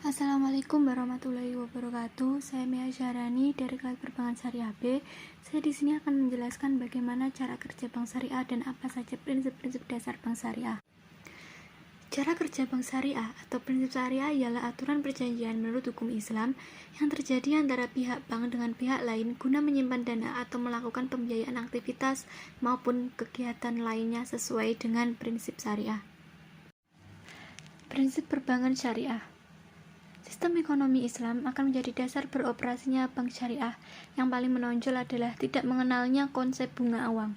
Assalamualaikum warahmatullahi wabarakatuh. Saya Mia Syarani dari kelas Perbankan Syariah B. Saya di sini akan menjelaskan bagaimana cara kerja bank syariah dan apa saja prinsip-prinsip dasar bank syariah. Cara kerja bank syariah atau prinsip syariah ialah aturan perjanjian menurut hukum Islam yang terjadi antara pihak bank dengan pihak lain guna menyimpan dana atau melakukan pembiayaan aktivitas maupun kegiatan lainnya sesuai dengan prinsip syariah. Prinsip perbankan syariah. Sistem ekonomi Islam akan menjadi dasar beroperasinya bank syariah. Yang paling menonjol adalah tidak mengenalnya konsep bunga uang.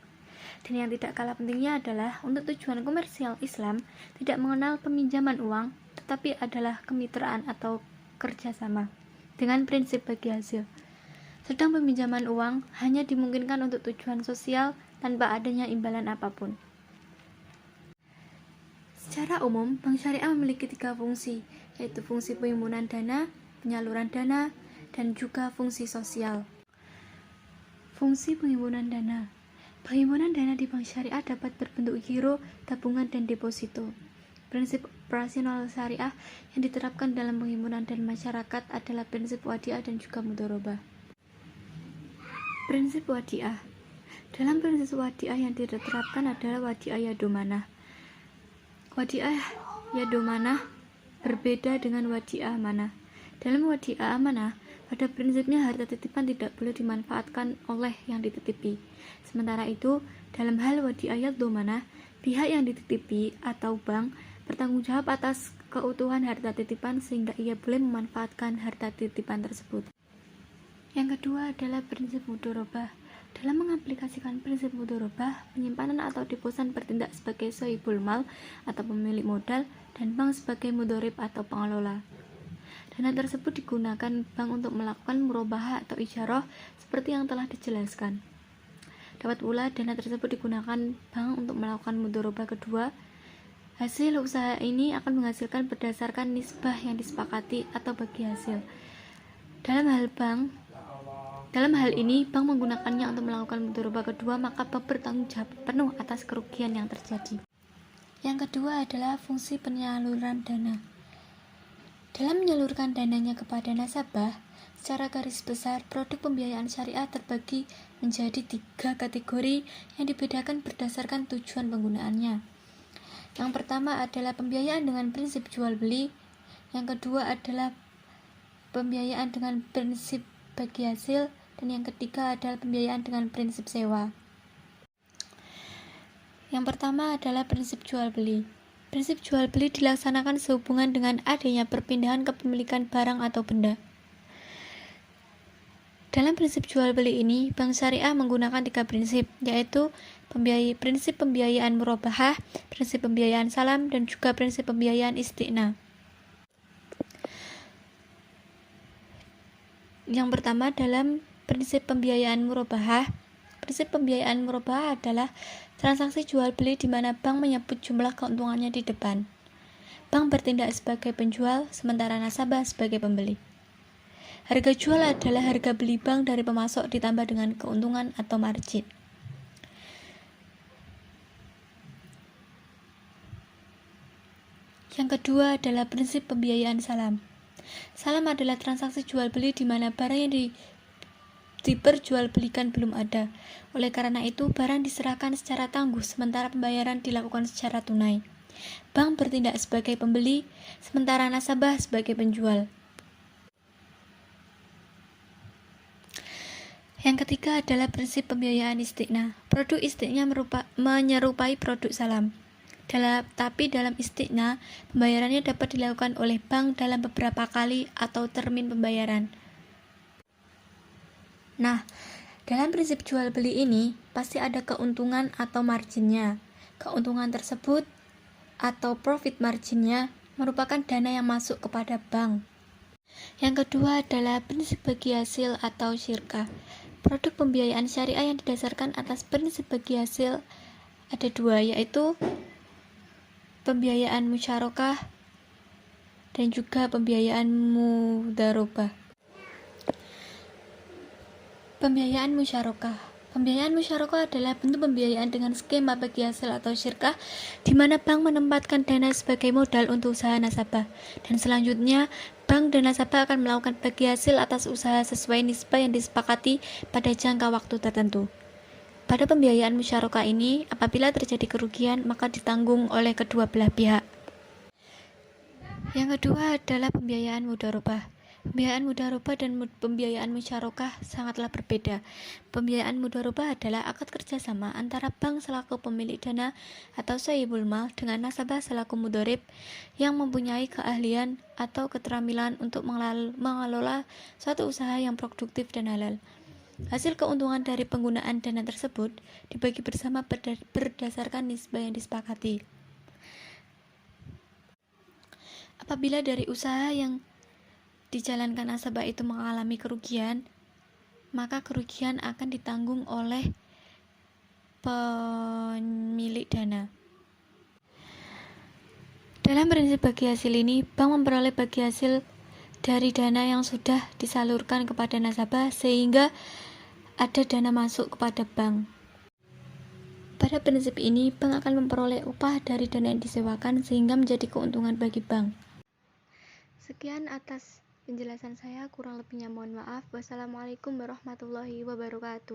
Dan yang tidak kalah pentingnya adalah untuk tujuan komersial Islam tidak mengenal peminjaman uang, tetapi adalah kemitraan atau kerjasama dengan prinsip bagi hasil. Sedang peminjaman uang hanya dimungkinkan untuk tujuan sosial tanpa adanya imbalan apapun. Secara umum, bank syariah memiliki 3 fungsi, yaitu fungsi penghimpunan dana, penyaluran dana, dan juga fungsi sosial. Fungsi penghimpunan dana. Penghimpunan dana di bank syariah dapat berbentuk giro, tabungan, dan deposito. Prinsip operasional syariah yang diterapkan dalam penghimpunan dan masyarakat adalah prinsip wadiah dan juga mudharabah. Prinsip wadiah. Dalam prinsip wadiah yang diterapkan adalah wadiah yadomanah. Wadiah yadomanah berbeda dengan wadiah amanah. Dalam wadiah amanah, pada prinsipnya harta titipan tidak boleh dimanfaatkan oleh yang dititipi. Sementara itu, dalam hal wadiah yadomanah, pihak yang dititipi atau bank bertanggung jawab atas keutuhan harta titipan sehingga ia boleh memanfaatkan harta titipan tersebut. Yang kedua adalah prinsip mudharabah. Dalam mengaplikasikan prinsip mudharabah, penyimpanan atau deposan bertindak sebagai sohibul mal atau pemilik modal dan bank sebagai mudharib atau pengelola. Dana tersebut digunakan bank untuk melakukan murabahah atau ijarah seperti yang telah dijelaskan. Dapat pula dana tersebut digunakan bank untuk melakukan mudharabah kedua. Hasil usaha ini akan menghasilkan berdasarkan nisbah yang disepakati atau bagi hasil. Dalam hal ini, bank menggunakannya untuk melakukan mudharabah kedua, maka bank bertanggung jawab penuh atas kerugian yang terjadi. Yang kedua adalah fungsi penyaluran dana. Dalam menyalurkan dananya kepada nasabah, secara garis besar, produk pembiayaan syariah terbagi menjadi 3 kategori yang dibedakan berdasarkan tujuan penggunaannya. Yang pertama adalah pembiayaan dengan prinsip jual beli, yang kedua adalah pembiayaan dengan prinsip bagi hasil, dan yang ketiga adalah pembiayaan dengan prinsip sewa. Yang pertama adalah prinsip jual beli. Prinsip jual beli dilaksanakan sehubungan dengan adanya perpindahan kepemilikan barang atau benda. Dalam prinsip jual beli ini, bank syariah menggunakan 3 prinsip, yaitu prinsip pembiayaan murabahah, prinsip pembiayaan salam, dan juga prinsip pembiayaan istiqna. Yang pertama dalam prinsip pembiayaan murabahah. Prinsip pembiayaan murabahah adalah transaksi jual beli di mana bank menyebut jumlah keuntungannya di depan. Bank bertindak sebagai penjual, sementara nasabah sebagai pembeli. Harga jual adalah harga beli bank dari pemasok ditambah dengan keuntungan atau margin. Yang kedua adalah prinsip pembiayaan salam. Salam adalah transaksi jual beli di mana barang yang diperjualbelikan belum ada. Oleh karena itu, barang diserahkan secara tangguh sementara pembayaran dilakukan secara tunai. Bank bertindak sebagai pembeli, sementara nasabah sebagai penjual. Yang ketiga adalah prinsip pembiayaan istiqna. Produk istiqna menyerupai produk salam. Tapi dalam istiqna, pembayarannya dapat dilakukan oleh bank dalam beberapa kali atau termin pembayaran. Nah, dalam prinsip jual beli ini pasti ada keuntungan atau marginnya. Keuntungan tersebut atau profit marginnya merupakan dana yang masuk kepada bank. Yang kedua adalah prinsip bagi hasil atau syirkah. Produk pembiayaan syariah yang didasarkan atas prinsip bagi hasil ada 2, yaitu pembiayaan musyarakah dan juga pembiayaan mudharabah. Pembiayaan musyarakah. Pembiayaan musyarakah adalah bentuk pembiayaan dengan skema bagi hasil atau syirkah, di mana bank menempatkan dana sebagai modal untuk usaha nasabah, dan selanjutnya bank dan nasabah akan melakukan bagi hasil atas usaha sesuai nisbah yang disepakati pada jangka waktu tertentu. Pada pembiayaan musyarakah ini, apabila terjadi kerugian, maka ditanggung oleh kedua belah pihak. Yang kedua adalah pembiayaan mudharabah. Pembiayaan mudharabah dan pembiayaan musyarakah sangatlah berbeda. Pembiayaan mudharabah adalah akad kerjasama antara bank selaku pemilik dana atau sahibul mal dengan nasabah selaku mudharib yang mempunyai keahlian atau keterampilan untuk mengelola suatu usaha yang produktif dan halal. Hasil keuntungan dari penggunaan dana tersebut dibagi bersama berdasarkan nisbah yang disepakati. Apabila dari usaha yang dijalankan nasabah itu mengalami kerugian, maka kerugian akan ditanggung oleh pemilik dana. Dalam prinsip bagi hasil ini, bank memperoleh bagi hasil dari dana yang sudah disalurkan kepada nasabah sehingga ada dana masuk kepada bank. Pada prinsip ini, bank akan memperoleh upah dari dana yang disewakan sehingga menjadi keuntungan bagi bank. Sekian atas penjelasan saya, kurang lebihnya mohon maaf. Wassalamualaikum warahmatullahi wabarakatuh.